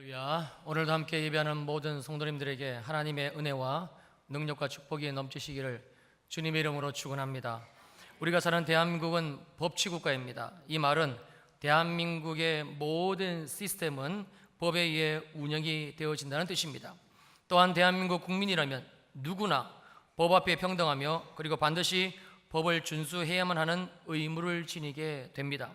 할렐루야. 오늘도 함께 예배하는 모든 성도님들에게 하나님의 은혜와 능력과 축복이 넘치시기를 주님의 이름으로 축원합니다. 우리가 사는 대한민국은 법치국가입니다. 이 말은 대한민국의 모든 시스템은 법에 의해 운영이 되어진다는 뜻입니다. 또한 대한민국 국민이라면 누구나 법 앞에 평등하며 그리고 반드시 법을 준수해야만 하는 의무를 지니게 됩니다.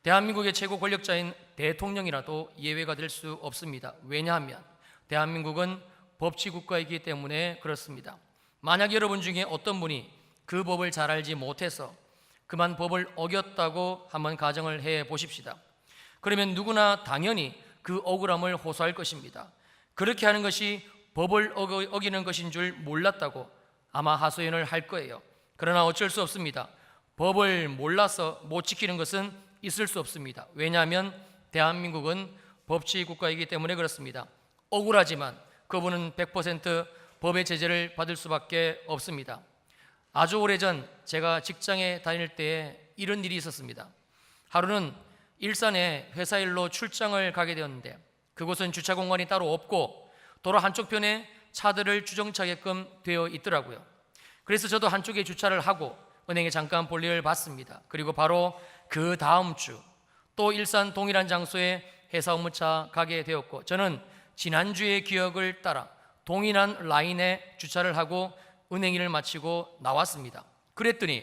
대한민국의 최고 권력자인 대통령이라도 예외가 될 수 없습니다. 왜냐하면 대한민국은 법치국가이기 때문에 그렇습니다. 만약 여러분 중에 어떤 분이 그 법을 잘 알지 못해서 그만 법을 어겼다고 한번 가정을 해 보십시다. 그러면 누구나 당연히 그 억울함을 호소할 것입니다. 그렇게 하는 것이 법을 어기는 것인 줄 몰랐다고 아마 하소연을 할 거예요. 그러나 어쩔 수 없습니다. 법을 몰라서 못 지키는 것은 있을 수 없습니다. 왜냐하면 대한민국은 법치국가이기 때문에 그렇습니다. 억울하지만 그분은 100% 법의 제재를 받을 수밖에 없습니다. 아주 오래전 제가 직장에 다닐 때에 이런 일이 있었습니다. 하루는 일산에 회사 일로 출장을 가게 되었는데 그곳은 주차 공간이 따로 없고 도로 한쪽 편에 차들을 주정차게끔 되어 있더라고요. 그래서 저도 한쪽에 주차를 하고 은행에 잠깐 볼일을 봤습니다. 그리고 바로 그 다음 주 또 일산 동일한 장소에 회사 업무차 가게 되었고 저는 지난주의 기억을 따라 동일한 라인에 주차를 하고 은행 일을 마치고 나왔습니다. 그랬더니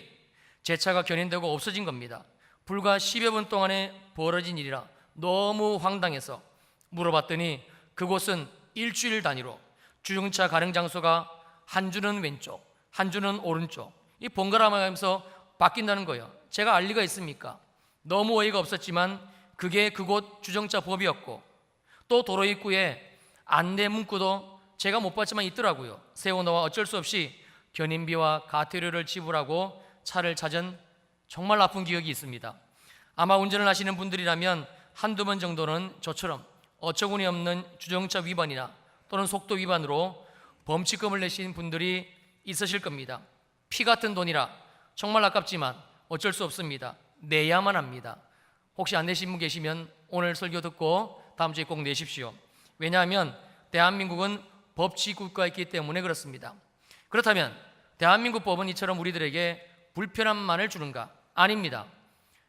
제 차가 견인되고 없어진 겁니다. 불과 10여 분 동안에 벌어진 일이라 너무 황당해서 물어봤더니 그곳은 일주일 단위로 주정차 가능 장소가 한 주는 왼쪽, 한 주는 오른쪽 이 번갈아가면서 바뀐다는 거예요. 제가 알 리가 있습니까? 너무 어이가 없었지만 그게 그곳 주정차 법이었고 또 도로 입구에 안내 문구도 제가 못 봤지만 있더라고요. 세워놓아 어쩔 수 없이 견인비와 가태료를 지불하고 차를 찾은 정말 나쁜 기억이 있습니다. 아마 운전을 하시는 분들이라면 한두 번 정도는 저처럼 어처구니 없는 주정차 위반이나 또는 속도 위반으로 범칙금을 내신 분들이 있으실 겁니다. 피 같은 돈이라 정말 아깝지만 어쩔 수 없습니다. 내야만 합니다. 혹시 안 내신 분 계시면 오늘 설교 듣고 다음 주에 꼭 내십시오. 왜냐하면 대한민국은 법치국가이기 때문에 그렇습니다. 그렇다면 대한민국 법은 이처럼 우리들에게 불편함만을 주는가? 아닙니다.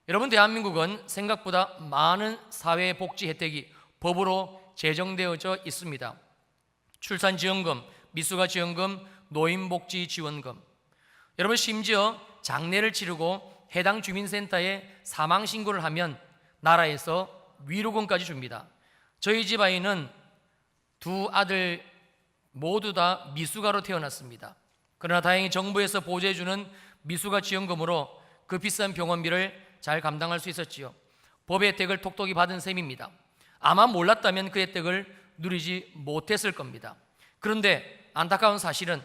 여러분, 대한민국은 생각보다 많은 사회복지 혜택이 법으로 제정되어져 있습니다. 출산지원금, 미숙아지원금, 노인복지지원금. 여러분, 심지어 장례를 치르고 해당 주민센터에 사망신고를 하면 나라에서 위로금까지 줍니다. 저희 집 아이는 두 아들 모두 다 미숙아로 태어났습니다. 그러나 다행히 정부에서 보조해주는 미숙아 지원금으로 그 비싼 병원비를 잘 감당할 수 있었지요. 법의 혜택을 톡톡히 받은 셈입니다. 아마 몰랐다면 그 혜택을 누리지 못했을 겁니다. 그런데 안타까운 사실은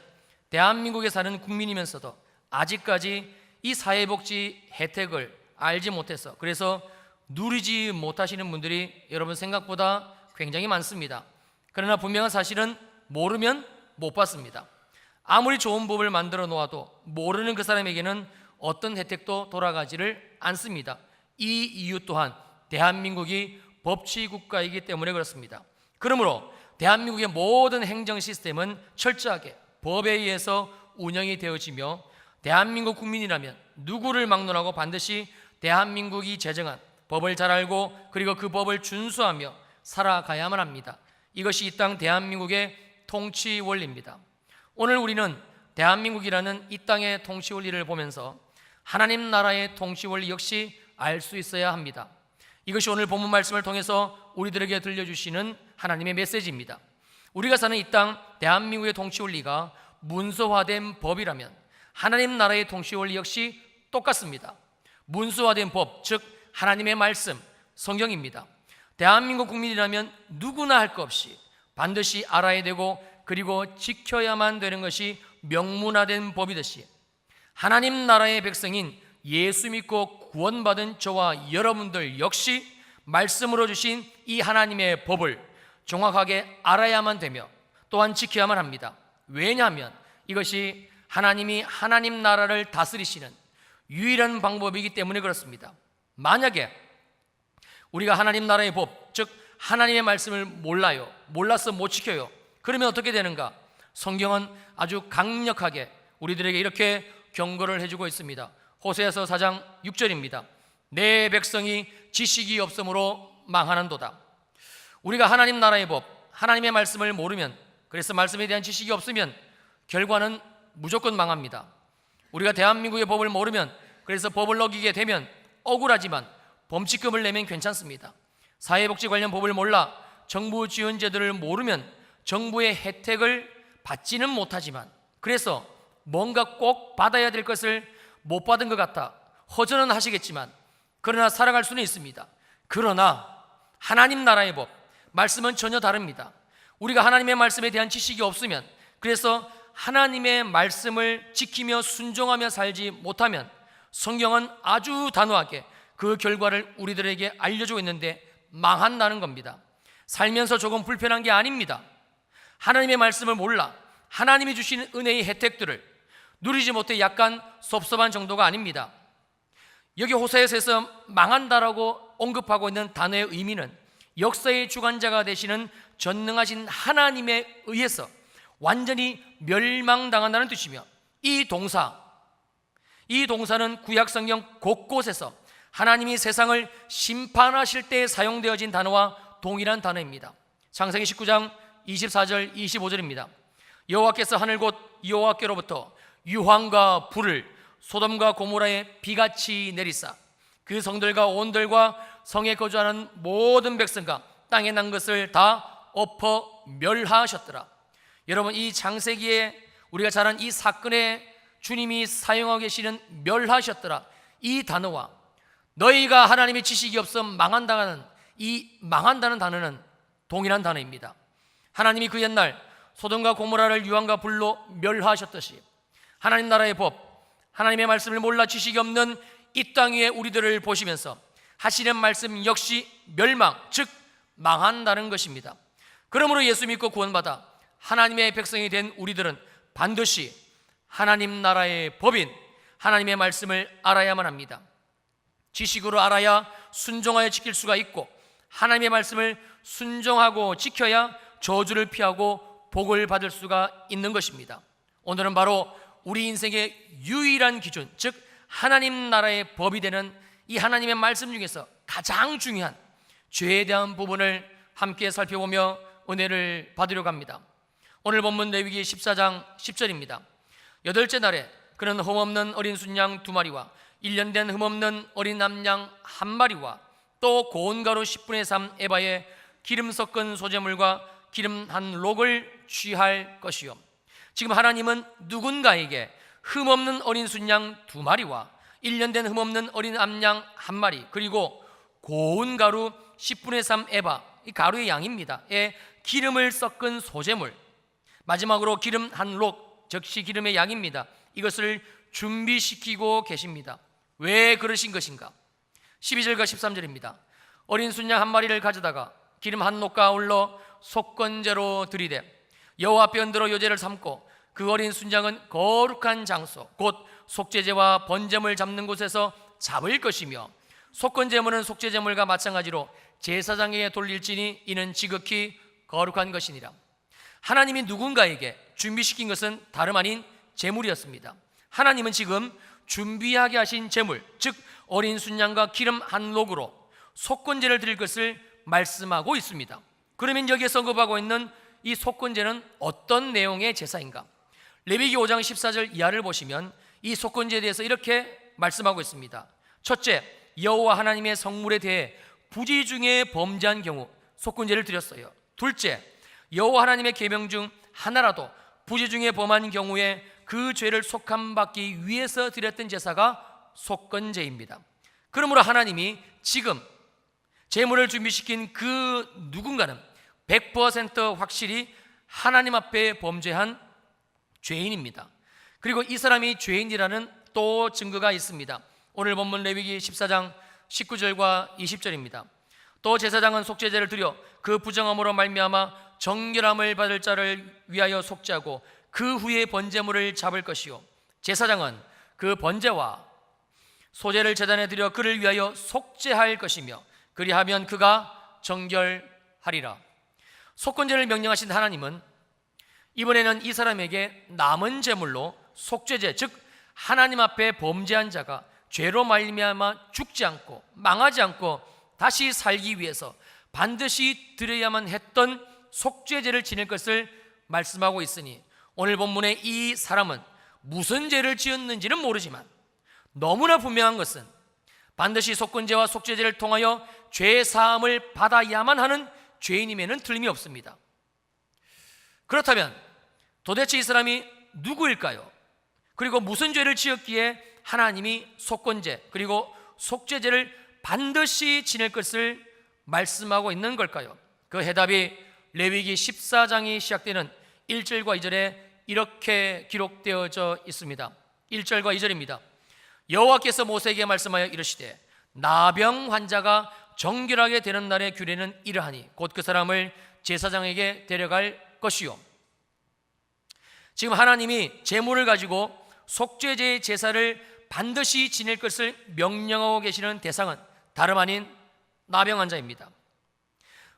대한민국에 사는 국민이면서도 아직까지 이 사회복지 혜택을 알지 못해서 그래서 누리지 못하시는 분들이 여러분 생각보다 굉장히 많습니다. 그러나 분명한 사실은 모르면 못 받습니다. 아무리 좋은 법을 만들어 놓아도 모르는 그 사람에게는 어떤 혜택도 돌아가지를 않습니다. 이 이유 또한 대한민국이 법치국가이기 때문에 그렇습니다. 그러므로 대한민국의 모든 행정 시스템은 철저하게 법에 의해서 운영이 되어지며 대한민국 국민이라면 누구를 막론하고 반드시 대한민국이 제정한 법을 잘 알고 그리고 그 법을 준수하며 살아가야만 합니다. 이것이 이 땅 대한민국의 통치 원리입니다. 오늘 우리는 대한민국이라는 이 땅의 통치 원리를 보면서 하나님 나라의 통치 원리 역시 알 수 있어야 합니다. 이것이 오늘 본문 말씀을 통해서 우리들에게 들려주시는 하나님의 메시지입니다. 우리가 사는 이 땅 대한민국의 통치 원리가 문서화된 법이라면 하나님 나라의 통치 원리 역시 똑같습니다. 문서화된 법, 즉 하나님의 말씀, 성경입니다. 대한민국 국민이라면 누구나 할 것 없이 반드시 알아야 되고 그리고 지켜야만 되는 것이 명문화된 법이듯이 하나님 나라의 백성인 예수 믿고 구원받은 저와 여러분들 역시 말씀으로 주신 이 하나님의 법을 정확하게 알아야만 되며 또한 지켜야만 합니다. 왜냐하면 이것이 하나님이 하나님 나라를 다스리시는 유일한 방법이기 때문에 그렇습니다. 만약에 우리가 하나님 나라의 법, 즉 하나님의 말씀을 몰라서 못 지켜요. 그러면 어떻게 되는가? 성경은 아주 강력하게 우리들에게 이렇게 경고를 해주고 있습니다. 호세아서 4장 6절입니다. 내 백성이 지식이 없으므로 망하는도다. 우리가 하나님 나라의 법, 하나님의 말씀을 모르면, 그래서 말씀에 대한 지식이 없으면 결과는 무조건 망합니다. 우리가 대한민국의 법을 모르면, 그래서 법을 어기게 되면 억울하지만 범칙금을 내면 괜찮습니다. 사회복지 관련 법을 몰라 정부 지원제도를 모르면 정부의 혜택을 받지는 못하지만, 그래서 뭔가 꼭 받아야 될 것을 못 받은 것 같아 허전은 하시겠지만, 그러나 살아갈 수는 있습니다. 그러나 하나님 나라의 법, 말씀은 전혀 다릅니다. 우리가 하나님의 말씀에 대한 지식이 없으면, 그래서 하나님의 말씀을 지키며 순종하며 살지 못하면 성경은 아주 단호하게 그 결과를 우리들에게 알려주고 있는데 망한다는 겁니다. 살면서 조금 불편한 게 아닙니다. 하나님의 말씀을 몰라 하나님이 주신 은혜의 혜택들을 누리지 못해 약간 섭섭한 정도가 아닙니다. 여기 호세아서에서 망한다라고 언급하고 있는 단어의 의미는 역사의 주관자가 되시는 전능하신 하나님에 의해서 완전히 멸망당한다는 뜻이며, 이 동사는 구약 성경 곳곳에서 하나님이 세상을 심판하실 때 사용되어진 단어와 동일한 단어입니다. 창세기 19장 24절 25절입니다. 여호와께서 하늘 곧 여호와께로부터 유황과 불을 소돔과 고모라에 비같이 내리사 그 성들과 온들과 성에 거주하는 모든 백성과 땅에 난 것을 다 엎어 멸하셨더라. 여러분, 이 창세기에 우리가 잘 아는 이 사건에 주님이 사용하고 계시는 멸하셨더라, 이 단어와 너희가 하나님의 지식이 없어 망한다는 이 망한다는 단어는 동일한 단어입니다. 하나님이 그 옛날 소돔과 고모라를 유황과 불로 멸하셨듯이 하나님 나라의 법, 하나님의 말씀을 몰라 지식이 없는 이 땅 위에 우리들을 보시면서 하시는 말씀 역시 멸망, 즉 망한다는 것입니다. 그러므로 예수 믿고 구원받아 하나님의 백성이 된 우리들은 반드시 하나님 나라의 법인 하나님의 말씀을 알아야만 합니다. 지식으로 알아야 순종하여 지킬 수가 있고, 하나님의 말씀을 순종하고 지켜야 저주를 피하고 복을 받을 수가 있는 것입니다. 오늘은 바로 우리 인생의 유일한 기준, 즉 하나님 나라의 법이 되는 이 하나님의 말씀 중에서 가장 중요한 죄에 대한 부분을 함께 살펴보며 은혜를 받으려고 합니다. 오늘 본문 레위기 14장 10절입니다. 여덟째 날에 그는 흠없는 어린 순양 2마리와 1년 된 흠없는 어린 암양 1마리와 또 고운 가루 10분의 3 에바에 기름 섞은 소재물과 기름 한 록을 취할 것이요. 지금 하나님은 누군가에게 흠없는 어린 순양 2마리와 1년 된 흠없는 어린 암양 1마리, 그리고 고운 가루 10분의 3 에바, 이 가루의 양입니다, 기름을 섞은 소재물, 마지막으로 기름 한 록, 즉시 기름의 양입니다. 이것을 준비시키고 계십니다. 왜 그러신 것인가? 12절과 13절입니다. 어린 순양 1마리를 가져다가 기름 한 록과 아울러 속건제로 들이대 여호와 앞에 흔들어 요제를 삼고 그 어린 순양은 거룩한 장소, 곧 속죄제와 번제물 잡는 곳에서 잡을 것이며, 속건제물은 속죄제물과 마찬가지로 제사장에게 돌릴지니 이는 지극히 거룩한 것이니라. 하나님이 누군가에게 준비시킨 것은 다름 아닌 제물이었습니다. 하나님은 지금 준비하게 하신 제물, 즉 어린 순양과 기름 한 록으로 속건제를 드릴 것을 말씀하고 있습니다. 그러면 여기에 언급하고 있는 이 속건제는 어떤 내용의 제사인가? 레위기 5장 14절 이하를 보시면 이 속건제에 대해서 이렇게 말씀하고 있습니다. 첫째, 여호와 하나님의 성물에 대해 부지 중에 범죄한 경우 속건제를 드렸어요. 둘째, 여호와 하나님의 계명 중 하나라도 부지 중에 범한 경우에 그 죄를 속함받기 위해서 드렸던 제사가 속건제입니다. 그러므로 하나님이 지금 제물을 준비시킨 그 누군가는 100% 확실히 하나님 앞에 범죄한 죄인입니다. 그리고 이 사람이 죄인이라는 또 증거가 있습니다. 오늘 본문 레위기 14장 19절과 20절입니다. 또 제사장은 속죄제를 드려 그 부정함으로 말미암아 정결함을 받을 자를 위하여 속죄하고 그 후에 번제물을 잡을 것이요, 제사장은 그 번제와 소제를 제단에 드려 그를 위하여 속죄할 것이며, 그리하면 그가 정결 하리라. 속건제를 명령하신 하나님은 이번에는 이 사람에게 남은 제물로 속죄제, 즉 하나님 앞에 범죄한 자가 죄로 말미암아 죽지 않고 망하지 않고 다시 살기 위해서 반드시 드려야만 했던 속죄제를 지낼 것을 말씀하고 있으니, 오늘 본문의 이 사람은 무슨 죄를 지었는지는 모르지만 너무나 분명한 것은 반드시 속건제와 속죄제를 통하여 죄 사함을 받아야만 하는 죄인임에는 틀림이 없습니다. 그렇다면 도대체 이 사람이 누구일까요? 그리고 무슨 죄를 지었기에 하나님이 속건제 그리고 속죄제를 반드시 지낼 것을 말씀하고 있는 걸까요? 그 해답이 레위기 14장이 시작되는 1절과 2절에 이렇게 기록되어져 있습니다. 1절과 2절입니다. 여호와께서 모세에게 말씀하여 이르시되 나병 환자가 정결하게 되는 날의 규례는 이러하니 곧 그 사람을 제사장에게 데려갈 것이요. 지금 하나님이 제물을 가지고 속죄제의 제사를 반드시 지낼 것을 명령하고 계시는 대상은 다름 아닌 나병 환자입니다.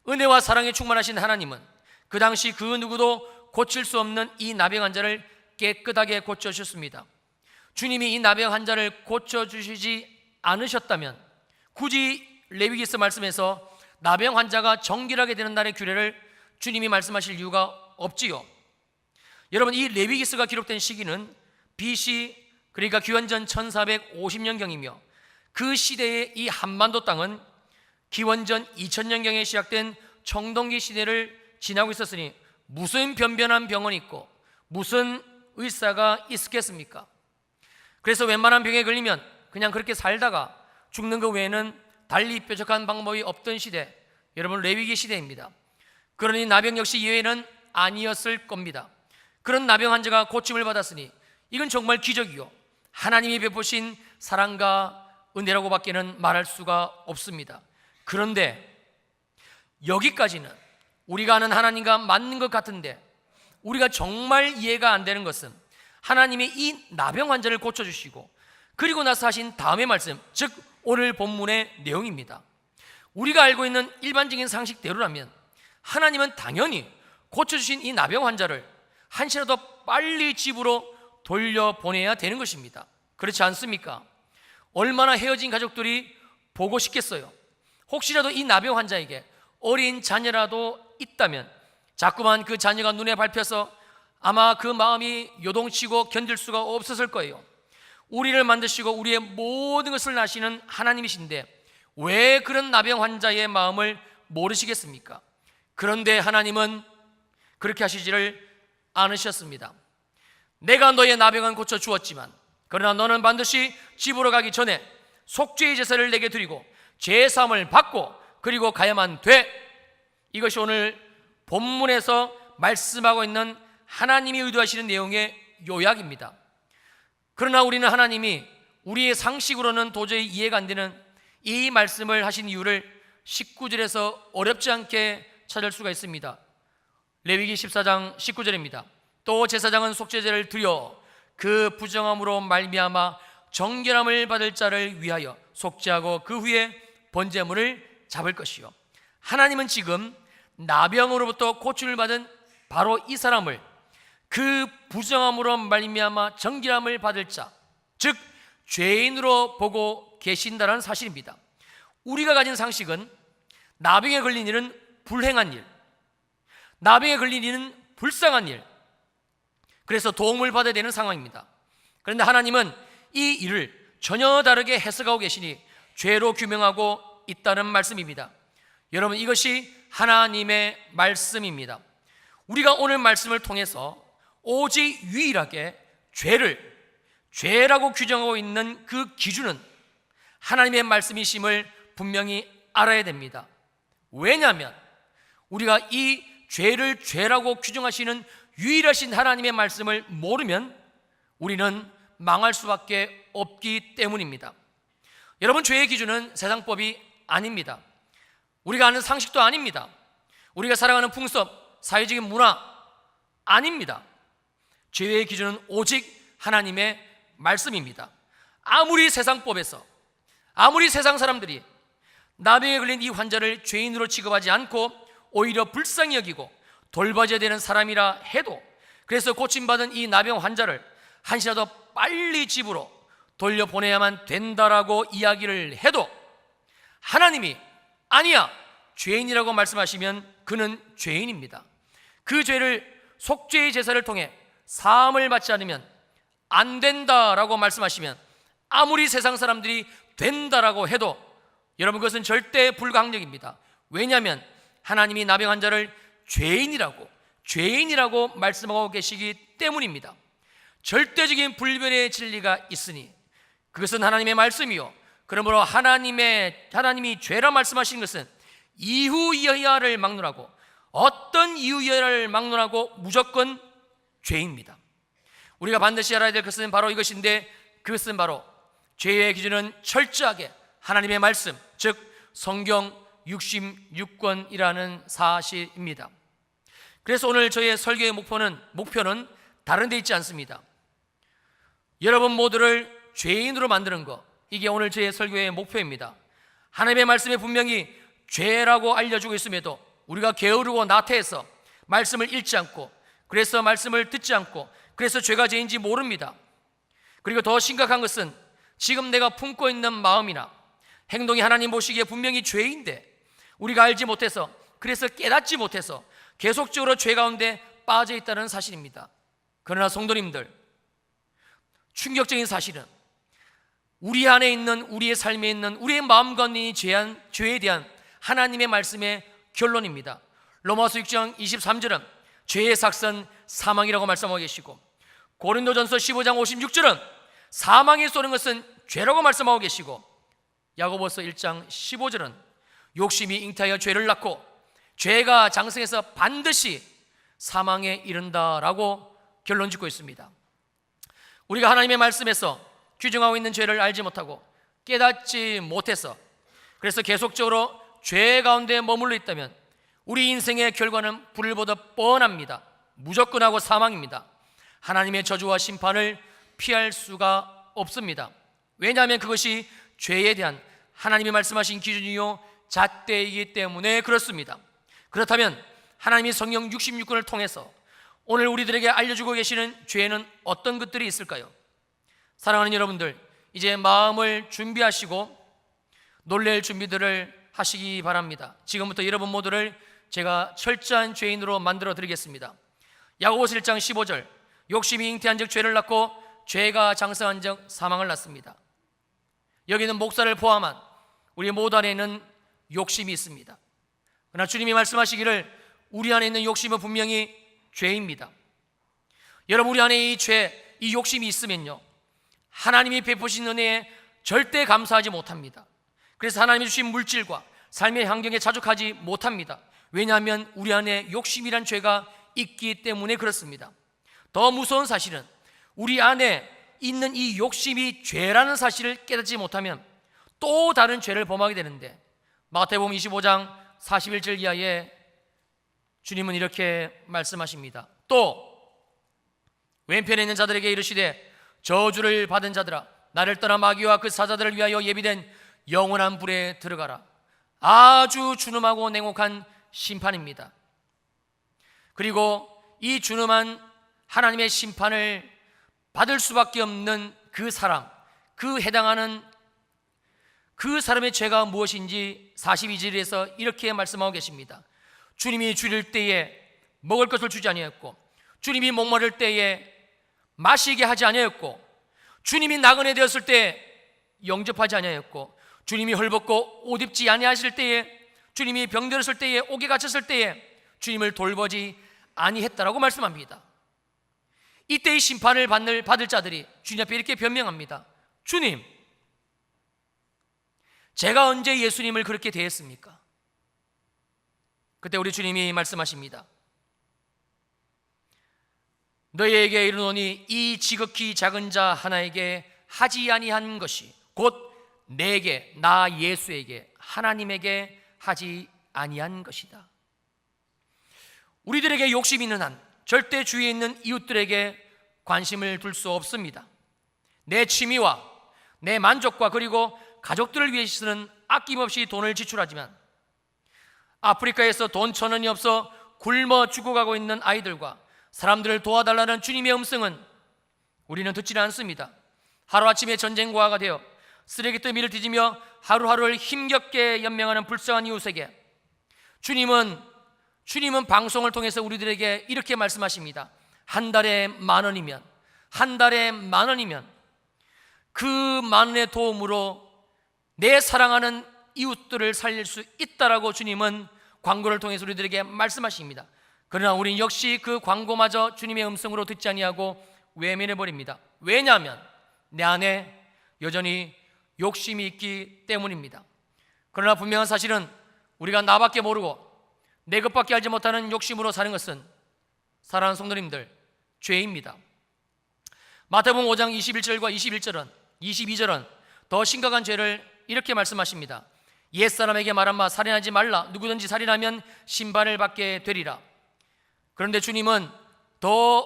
은혜와 사랑에 충만하신 하나님은 그 당시 그 누구도 고칠 수 없는 이 나병 환자를 깨끗하게 고쳐주셨습니다. 주님이 이 나병 환자를 고쳐주시지 않으셨다면 굳이 레위기서 말씀에서 나병 환자가 정결하게 되는 날의 규례를 주님이 말씀하실 이유가 없지요. 여러분, 이 레위기서가 기록된 시기는 BC, 그러니까 기원전 1450년경이며 그 시대의 이 한반도 땅은 기원전 2000년경에 시작된 청동기 시대를 지나고 있었으니 무슨 변변한 병원이 있고 무슨 의사가 있었겠습니까? 그래서 웬만한 병에 걸리면 그냥 그렇게 살다가 죽는 것 외에는 달리 뾰족한 방법이 없던 시대, 여러분 레위기 시대입니다. 그러니 나병 역시 예외는 아니었을 겁니다. 그런 나병 환자가 고침을 받았으니 이건 정말 기적이요, 하나님이 베푸신 사랑과 은혜라고 밖에는 말할 수가 없습니다. 그런데 여기까지는 우리가 아는 하나님과 맞는 것 같은데 우리가 정말 이해가 안 되는 것은 하나님이 이 나병 환자를 고쳐주시고 그리고 나서 하신 다음의 말씀, 즉 오늘 본문의 내용입니다. 우리가 알고 있는 일반적인 상식대로라면 하나님은 당연히 고쳐주신 이 나병 환자를 한시라도 빨리 집으로 돌려보내야 되는 것입니다. 그렇지 않습니까? 얼마나 헤어진 가족들이 보고 싶겠어요. 혹시라도 이 나병 환자에게 어린 자녀라도 있다면 자꾸만 그 자녀가 눈에 밟혀서 아마 그 마음이 요동치고 견딜 수가 없었을 거예요. 우리를 만드시고 우리의 모든 것을 아시는 하나님이신데 왜 그런 나병 환자의 마음을 모르시겠습니까? 그런데 하나님은 그렇게 하시지를 않으셨습니다. 내가 너의 나병은 고쳐 주었지만 그러나 너는 반드시 집으로 가기 전에 속죄의 제사를 내게 드리고 제사함을 받고 그리고 가야만 돼. 이것이 오늘 본문에서 말씀하고 있는 하나님이 의도하시는 내용의 요약입니다. 그러나 우리는 하나님이 우리의 상식으로는 도저히 이해가 안 되는 이 말씀을 하신 이유를 19절에서 어렵지 않게 찾을 수가 있습니다. 레위기 14장 19절입니다. 또 제사장은 속죄제를 드려 그 부정함으로 말미암아 정결함을 받을 자를 위하여 속죄하고 그 후에 번제물을 잡을 것이요. 하나님은 지금 나병으로부터 고침을 받은 바로 이 사람을 그 부정함으로 말미암아 정결함을 받을 자, 즉 죄인으로 보고 계신다는 사실입니다. 우리가 가진 상식은 나병에 걸린 일은 불행한 일, 나병에 걸린 일은 불쌍한 일, 그래서 도움을 받아야 되는 상황입니다. 그런데 하나님은 이 일을 전혀 다르게 해석하고 계시니 죄로 규명하고 있다는 말씀입니다. 여러분, 이것이 하나님의 말씀입니다. 우리가 오늘 말씀을 통해서 오직 유일하게 죄라고 규정하고 있는 그 기준은 하나님의 말씀이심을 분명히 알아야 됩니다. 왜냐하면 우리가 이 죄를 죄라고 규정하시는 유일하신 하나님의 말씀을 모르면 우리는 망할 수밖에 없기 때문입니다. 여러분, 죄의 기준은 세상법이 아닙니다. 우리가 아는 상식도 아닙니다. 우리가 살아가는 풍습, 사회적인 문화 아닙니다. 죄의 기준은 오직 하나님의 말씀입니다. 아무리 세상법에서, 아무리 세상 사람들이 나병에 걸린 이 환자를 죄인으로 취급하지 않고 오히려 불쌍히 여기고 돌봐줘야 되는 사람이라 해도, 그래서 고침받은 이 나병 환자를 한시라도 빨리 집으로 돌려보내야만 된다라고 이야기를 해도 하나님이 아니야, 죄인이라고 말씀하시면 그는 죄인입니다. 그 죄를 속죄의 제사를 통해 사함을 받지 않으면 안 된다라고 말씀하시면 아무리 세상 사람들이 된다라고 해도 여러분, 그것은 절대 불가항력입니다. 왜냐하면 하나님이 나병 환자를 죄인이라고 말씀하고 계시기 때문입니다. 절대적인 불변의 진리가 있으니 그것은 하나님의 말씀이요, 그러므로 하나님이 죄라 말씀하신 것은 이후이하를 막론하고, 어떤 이후이하를 막론하고 무조건 죄입니다. 우리가 반드시 알아야 될 것은 바로 이것인데, 그것은 바로 죄의 기준은 철저하게 하나님의 말씀, 즉 성경 66권이라는 사실입니다. 그래서 오늘 저의 설교의 목표는 다른 데 있지 않습니다. 여러분 모두를 죄인으로 만드는 것, 이게 오늘 저의 설교의 목표입니다. 하나님의 말씀에 분명히 죄라고 알려주고 있음에도 우리가 게으르고 나태해서 말씀을 읽지 않고, 그래서 말씀을 듣지 않고, 그래서 죄가 죄인지 모릅니다. 그리고 더 심각한 것은 지금 내가 품고 있는 마음이나 행동이 하나님 보시기에 분명히 죄인데 우리가 알지 못해서, 그래서 깨닫지 못해서 계속적으로 죄 가운데 빠져 있다는 사실입니다. 그러나 성도님들, 충격적인 사실은 우리 안에 있는, 우리의 삶에 있는, 우리의 마음과 있는 죄에 대한 하나님의 말씀의 결론입니다. 로마서 6장 23절은 죄의 삭선 사망이라고 말씀하고 계시고, 고린도전서 15장 56절은 사망이 쏘는 것은 죄라고 말씀하고 계시고, 야고보서 1장 15절은 욕심이 잉태하여 죄를 낳고 죄가 장성해서 반드시 사망에 이른다라고 결론 짓고 있습니다. 우리가 하나님의 말씀에서 규정하고 있는 죄를 알지 못하고 깨닫지 못해서, 그래서 계속적으로 죄 가운데 머물러 있다면 우리 인생의 결과는 불을 보듯 뻔합니다. 무조건하고 사망입니다. 하나님의 저주와 심판을 피할 수가 없습니다. 왜냐하면 그것이 죄에 대한 하나님이 말씀하신 기준이요 잣대이기 때문에 그렇습니다. 그렇다면 하나님이 성경 66권을 통해서 오늘 우리들에게 알려주고 계시는 죄는 어떤 것들이 있을까요? 사랑하는 여러분들, 이제 마음을 준비하시고 놀랄 준비들을 하시기 바랍니다. 지금부터 여러분 모두를 제가 철저한 죄인으로 만들어 드리겠습니다. 야고보서 1장 15절, 욕심이 잉태한 즉 죄를 낳고 죄가 장성한 즉 사망을 낳습니다. 여기는 목사를 포함한 우리 모두 안에는 욕심이 있습니다. 그러나 주님이 말씀하시기를 우리 안에 있는 욕심은 분명히 죄입니다. 여러분, 우리 안에 이 죄, 이 욕심이 있으면요, 하나님이 베푸신 은혜에 절대 감사하지 못합니다. 그래서 하나님이 주신 물질과 삶의 환경에 자족하지 못합니다. 왜냐하면 우리 안에 욕심이란 죄가 있기 때문에 그렇습니다. 더 무서운 사실은 우리 안에 있는 이 욕심이 죄라는 사실을 깨닫지 못하면 또 다른 죄를 범하게 되는데, 마태복음 25장 41절 이하에 주님은 이렇게 말씀하십니다. 또 왼편에 있는 자들에게 이르시되 저주를 받은 자들아, 나를 떠나 마귀와 그 사자들을 위하여 예비된 영원한 불에 들어가라. 아주 준엄하고 냉혹한 심판입니다. 그리고 이 준엄한 하나님의 심판을 받을 수밖에 없는 그 사람, 그 해당하는 그 사람의 죄가 무엇인지 42절에서 이렇게 말씀하고 계십니다. 주님이 줄일 때에 먹을 것을 주지 아니하였고, 주님이 목마를 때에 마시게 하지 아니하였고, 주님이 나그네 되었을 때 영접하지 아니하였고, 주님이 헐벗고 옷 입지 아니하실 때에, 주님이 병들었을 때에, 옥에 갇혔을 때에 주님을 돌보지 아니했다라고 말씀합니다. 이때의 심판을 받을 자들이 주님 앞에 이렇게 변명합니다. 주님, 제가 언제 예수님을 그렇게 대했습니까? 그때 우리 주님이 말씀하십니다. 너희에게 이르노니 이 지극히 작은 자 하나에게 하지 아니한 것이 곧 내게, 나 예수에게, 하나님에게 하지 아니한 것이다. 우리들에게 욕심 있는 한 절대 주위에 있는 이웃들에게 관심을 둘 수 없습니다. 내 취미와 내 만족과 그리고 가족들을 위해서는 아낌없이 돈을 지출하지만 아프리카에서 돈 1,000원이 없어 굶어 죽어가고 있는 아이들과 사람들을 도와달라는 주님의 음성은 우리는 듣지는 않습니다. 하루아침에 전쟁과가 되어 쓰레기통 위를 뒤지며 하루하루를 힘겹게 연명하는 불쌍한 이웃에게 주님은 방송을 통해서 우리들에게 이렇게 말씀하십니다. 한 달에 10,000원이면 그 10,000원의 도움으로 내 사랑하는 이웃들을 살릴 수 있다라고 주님은 광고를 통해서 우리들에게 말씀하십니다. 그러나 우리는 역시 그 광고마저 주님의 음성으로 듣지 아니하고 외면해버립니다. 왜냐하면 내 안에 여전히 욕심이 있기 때문입니다. 그러나 분명한 사실은 우리가 나밖에 모르고 내 것밖에 알지 못하는 욕심으로 사는 것은, 사랑하는 성도님들, 죄입니다. 마태복음 5장 21절과 22절은 더 심각한 죄를 이렇게 말씀하십니다. 옛사람에게 말한 바 살인하지 말라. 누구든지 살인하면 심판을 받게 되리라. 그런데 주님은 더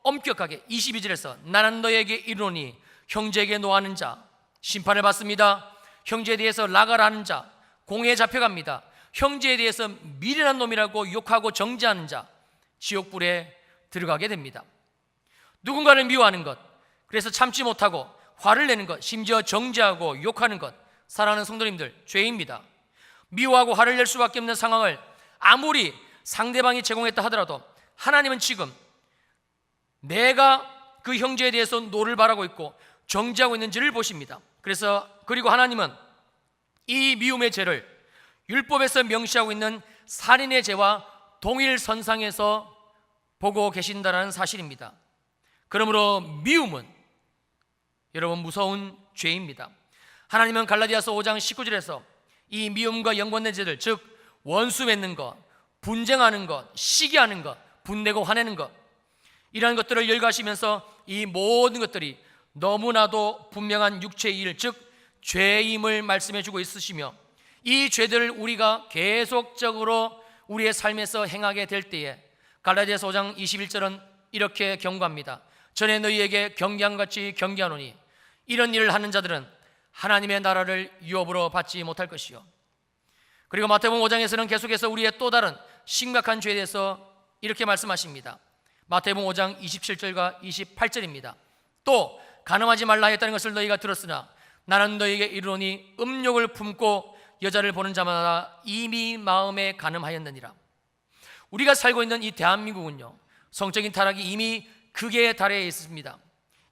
엄격하게 22절에서 나는 너에게 이르노니 형제에게 노하는 자 심판을 받습니다. 형제에 대해서 나가라 하는 자 공회에 잡혀갑니다. 형제에 대해서 미련한 놈이라고 욕하고 정죄하는 자 지옥불에 들어가게 됩니다. 누군가를 미워하는 것, 그래서 참지 못하고 화를 내는 것, 심지어 정죄하고 욕하는 것, 사랑하는 성도님들, 죄입니다. 미워하고 화를 낼 수밖에 없는 상황을 아무리 상대방이 제공했다 하더라도 하나님은 지금 내가 그 형제에 대해서 노를 바라고 있고 정죄하고 있는지를 보십니다. 그리고 하나님은 이 미움의 죄를 율법에서 명시하고 있는 살인의 죄와 동일선상에서 보고 계신다는 사실입니다. 그러므로 미움은 여러분 무서운 죄입니다. 하나님은 갈라디아서 5장 19절에서 이 미움과 연관된 죄들, 즉 원수 맺는 것, 분쟁하는 것, 시기하는 것, 분내고 화내는 것, 이러한 것들을 열거하시면서 이 모든 것들이 너무나도 분명한 육체의 일, 즉 죄임을 말씀해 주고 있으시며, 이 죄들을 우리가 계속적으로 우리의 삶에서 행하게 될 때에 갈라디아서 5장 21절은 이렇게 경고합니다. 전에 너희에게 경계함같이 경계하노니 이런 일을 하는 자들은 하나님의 나라를 유업으로 받지 못할 것이요. 그리고 마태복음 5장에서는 계속해서 우리의 또 다른 심각한 죄에 대해서 이렇게 말씀하십니다. 마태복음 5장 27절과 28절입니다. 또 간음하지 말라 했다는 것을 너희가 들었으나 나는 너희에게 이르노니 음욕을 품고 여자를 보는 자마다 이미 마음에 간음하였느니라. 우리가 살고 있는 이 대한민국은요, 성적인 타락이 이미 극에 달해 있습니다.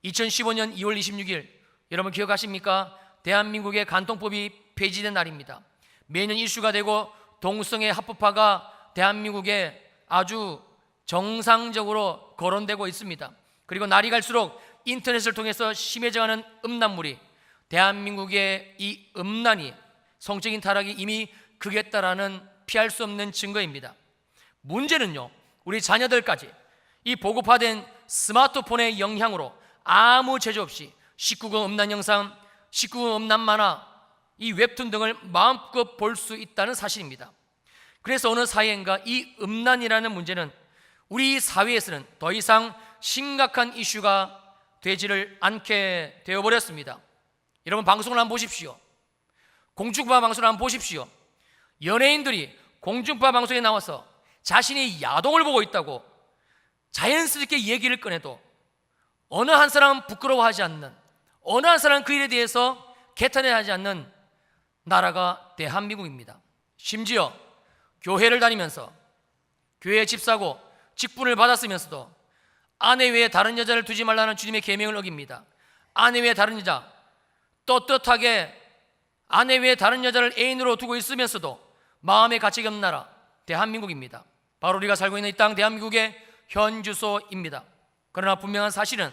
2015년 2월 26일 여러분 기억하십니까? 대한민국의 간통법이 폐지된 날입니다. 매년 이슈가 되고 동성애 합법화가 대한민국에 아주 정상적으로 거론되고 있습니다. 그리고 날이 갈수록 인터넷을 통해서 심해져가는 음란물이, 대한민국의 이 음란이, 성적인 타락이 이미 극에 달하는 피할 수 없는 증거입니다. 문제는요, 우리 자녀들까지 이 보급화된 스마트폰의 영향으로 아무 제재 없이 19금 음란 영상, 19금 음란 만화, 이 웹툰 등을 마음껏 볼 수 있다는 사실입니다. 그래서 어느 사회인가 이 음란이라는 문제는 우리 사회에서는 더 이상 심각한 이슈가 되지를 않게 되어버렸습니다. 여러분 방송을 한번 보십시오. 공중파 방송을 한번 보십시오. 연예인들이 공중파 방송에 나와서 자신이 야동을 보고 있다고 자연스럽게 얘기를 꺼내도 어느 한 사람은 부끄러워하지 않는, 어느 한 사람은 그 일에 대해서 개탄하지 않는 나라가 대한민국입니다. 심지어 교회를 다니면서 교회 집사고 직분을 받았으면서도 아내 외에 다른 여자를 두지 말라는 주님의 계명을 어깁니다. 아내 외에 다른 여자, 떳떳하게 아내 외에 다른 여자를 애인으로 두고 있으면서도 마음의 가책이 없는 나라 대한민국입니다. 바로 우리가 살고 있는 이 땅 대한민국의 현 주소입니다. 그러나 분명한 사실은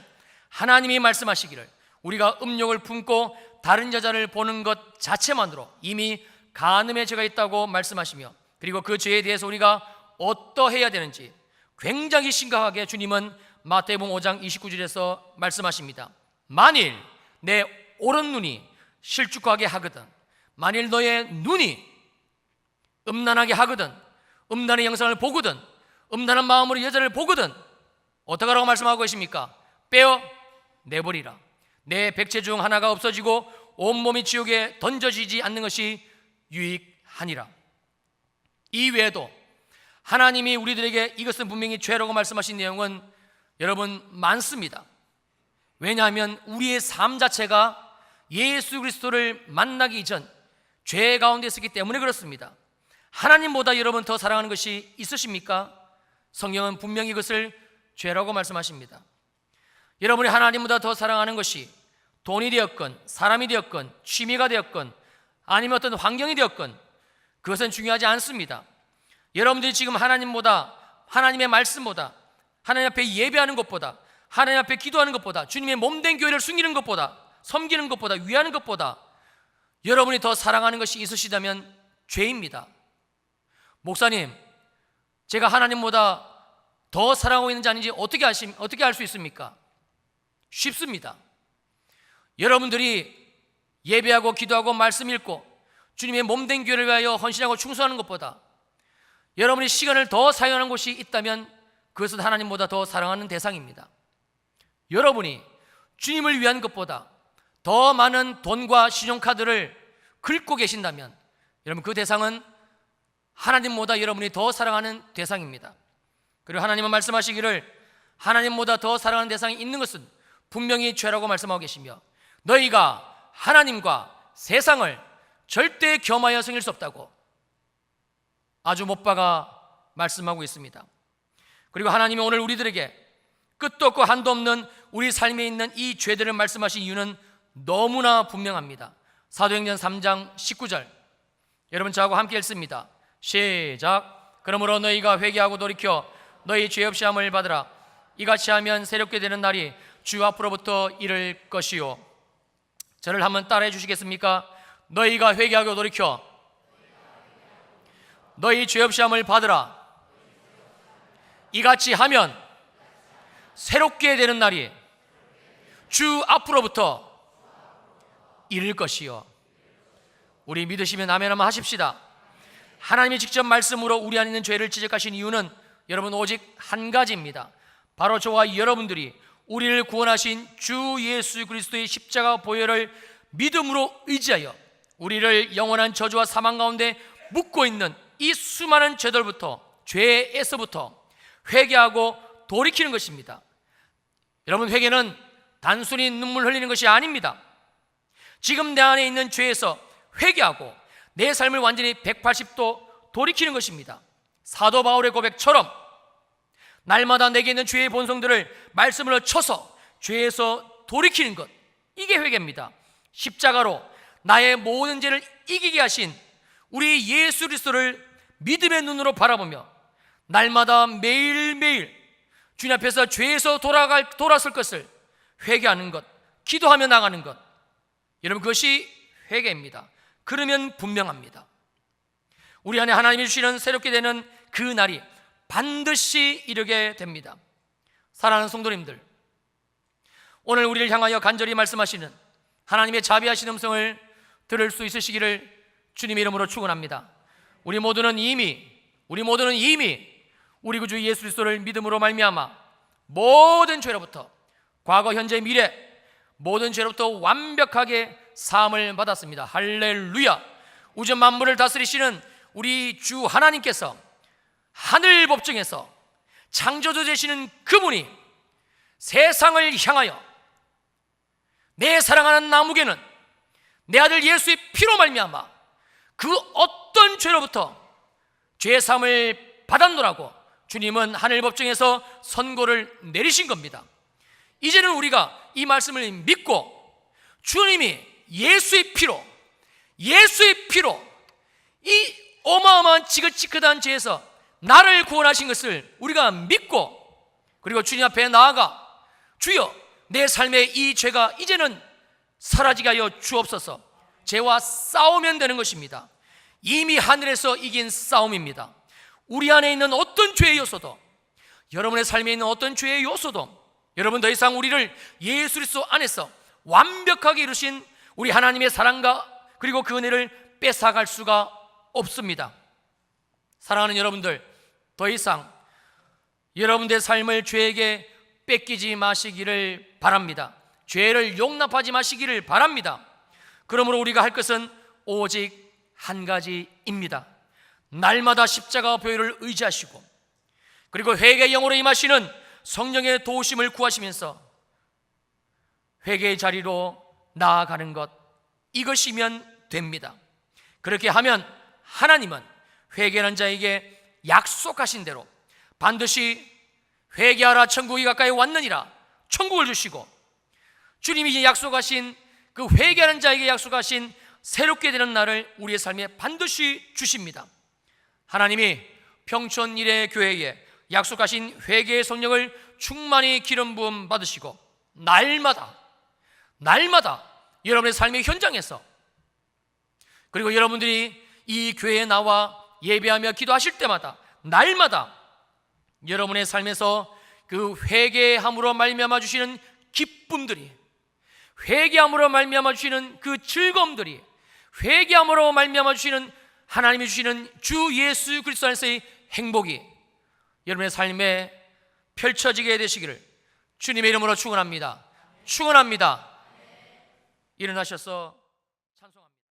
하나님이 말씀하시기를 우리가 음욕을 품고 다른 여자를 보는 것 자체만으로 이미 간음의 죄가 있다고 말씀하시며, 그리고 그 죄에 대해서 우리가 어떠해야 되는지 굉장히 심각하게 주님은 마태복음 5장 29절에서 말씀하십니다. 만일 내 오른 눈이 실족하게 하거든, 만일 너의 눈이 음란하게 하거든, 음란의 영상을 보거든, 음란한 마음으로 여자를 보거든, 어떻게 하라고 말씀하고 계십니까? 빼어 내버리라. 내 백체 중 하나가 없어지고 온몸이 지옥에 던져지지 않는 것이 유익하니라. 이외에도 하나님이 우리들에게 이것은 분명히 죄라고 말씀하신 내용은 여러분 많습니다. 왜냐하면 우리의 삶 자체가 예수 그리스도를 만나기 이전 죄 가운데 있었기 때문에 그렇습니다. 하나님보다 여러분 더 사랑하는 것이 있으십니까? 성경은 분명히 이것을 죄라고 말씀하십니다. 여러분이 하나님보다 더 사랑하는 것이 돈이 되었건 사람이 되었건 취미가 되었건 아니면 어떤 환경이 되었건 그것은 중요하지 않습니다. 여러분들이 지금 하나님보다, 하나님의 말씀보다, 하나님 앞에 예배하는 것보다, 하나님 앞에 기도하는 것보다, 주님의 몸된 교회를 숨기는 것보다, 섬기는 것보다, 위하는 것보다 여러분이 더 사랑하는 것이 있으시다면 죄입니다. 목사님, 제가 하나님보다 더 사랑하고 있는지 아닌지 어떻게 알 수 있습니까? 쉽습니다. 여러분들이 예배하고 기도하고 말씀 읽고 주님의 몸된 교회를 위하여 헌신하고 충성하는 것보다 여러분이 시간을 더 사용하는 곳이 있다면 그것은 하나님보다 더 사랑하는 대상입니다. 여러분이 주님을 위한 것보다 더 많은 돈과 신용카드를 긁고 계신다면 여러분 그 대상은 하나님보다 여러분이 더 사랑하는 대상입니다. 그리고 하나님은 말씀하시기를 하나님보다 더 사랑하는 대상이 있는 것은 분명히 죄라고 말씀하고 계시며 너희가 하나님과 세상을 절대 겸하여 섬길 수 없다고 아주 못 박아 말씀하고 있습니다. 그리고 하나님이 오늘 우리들에게 끝도 없고 한도 없는 우리 삶에 있는 이 죄들을 말씀하신 이유는 너무나 분명합니다. 사도행전 3장 19절 여러분 저하고 함께 읽습니다. 시작. 그러므로 너희가 회개하고 돌이켜 너희 죄 없이 함을 받으라. 이같이 하면 새롭게 되는 날이 주 앞으로부터 이를 것이요. 저를 한번 따라해 주시겠습니까? 너희가 회개하고 돌이켜 너희 죄 없이 함을 받으라. 이같이 하면 새롭게 되는 날이 주 앞으로부터 이를 것이요. 우리 믿으시면 아멘 한번 하십시다. 하나님이 직접 말씀으로 우리 안에 있는 죄를 지적하신 이유는 여러분 오직 한 가지입니다. 바로 저와 여러분들이 우리를 구원하신 주 예수 그리스도의 십자가 보혈을 믿음으로 의지하여 우리를 영원한 저주와 사망 가운데 묶고 있는 이 수많은 죄에서부터 회개하고 돌이키는 것입니다. 여러분 회개는 단순히 눈물 흘리는 것이 아닙니다. 지금 내 안에 있는 죄에서 회개하고 내 삶을 완전히 180도 돌이키는 것입니다. 사도 바울의 고백처럼 날마다 내게 있는 죄의 본성들을 말씀으로 쳐서 죄에서 돌이키는 것, 이게 회개입니다. 십자가로 나의 모든 죄를 이기게 하신 우리 예수 그리스도를 믿음의 눈으로 바라보며 날마다 매일매일 주님 앞에서 죄에서 돌아설 것을 회개하는 것, 기도하며 나가는 것, 여러분 그것이 회개입니다. 그러면 분명합니다. 우리 안에 하나님이 주시는 새롭게 되는 그 날이 반드시 이르게 됩니다. 사랑하는 성도님들, 오늘 우리를 향하여 간절히 말씀하시는 하나님의 자비하신 음성을 들을 수 있으시기를 주님의 이름으로 축원합니다. 우리 모두는 이미 우리 구주 예수 그리스도를 믿음으로 말미암아 모든 죄로부터 과거, 현재, 미래 모든 죄로부터 완벽하게 사함을 받았습니다. 할렐루야. 우주 만물을 다스리시는 우리 주 하나님께서 하늘 법정에서 창조주 되시는 그분이 세상을 향하여 내 사랑하는 나무개는 내 아들 예수의 피로 말미암아 그 어떤 죄로부터 죄사함을 받았노라고 주님은 하늘 법정에서 선고를 내리신 겁니다. 이제는 우리가 이 말씀을 믿고 주님이 예수의 피로 이 어마어마한 지긋지긋한 죄에서 나를 구원하신 것을 우리가 믿고 그리고 주님 앞에 나아가 주여 내 삶의 이 죄가 이제는 사라지게 하여 주옵소서. 죄와 싸우면 되는 것입니다. 이미 하늘에서 이긴 싸움입니다. 우리 안에 있는 어떤 죄의 요소도, 여러분의 삶에 있는 어떤 죄의 요소도 여러분 더 이상 우리를 예수 그리스도 안에서 완벽하게 이루신 우리 하나님의 사랑과 그리고 그 은혜를 뺏어갈 수가 없습니다. 사랑하는 여러분들, 더 이상 여러분들의 삶을 죄에게 뺏기지 마시기를 바랍니다. 죄를 용납하지 마시기를 바랍니다. 그러므로 우리가 할 것은 오직 한 가지입니다. 날마다 십자가 보혈을 의지하시고 그리고 회개의 영으로 임하시는 성령의 도우심을 구하시면서 회개의 자리로 나아가는 것, 이것이면 됩니다. 그렇게 하면 하나님은 회개하는 자에게 약속하신 대로 반드시 회개하라 천국이 가까이 왔느니라 천국을 주시고, 주님이 약속하신 그 회개하는 자에게 약속하신 새롭게 되는 날을 우리의 삶에 반드시 주십니다. 하나님이 평촌 일회 교회에 약속하신 회개의 성령을 충만히 기름 부음 받으시고 날마다 여러분의 삶의 현장에서, 그리고 여러분들이 이 교회에 나와 예배하며 기도하실 때마다 날마다 여러분의 삶에서 그 회개함으로 말미암아 주시는 기쁨들이, 회개함으로 말미암아 주시는 그 즐거움들이, 회개함으로 말미암아 주시는 하나님이 주시는 주 예수 그리스도 안에서의 행복이 여러분의 삶에 펼쳐지게 되시기를 주님의 이름으로 축원합니다. 축원합니다. 일어나셔서 찬송합니다.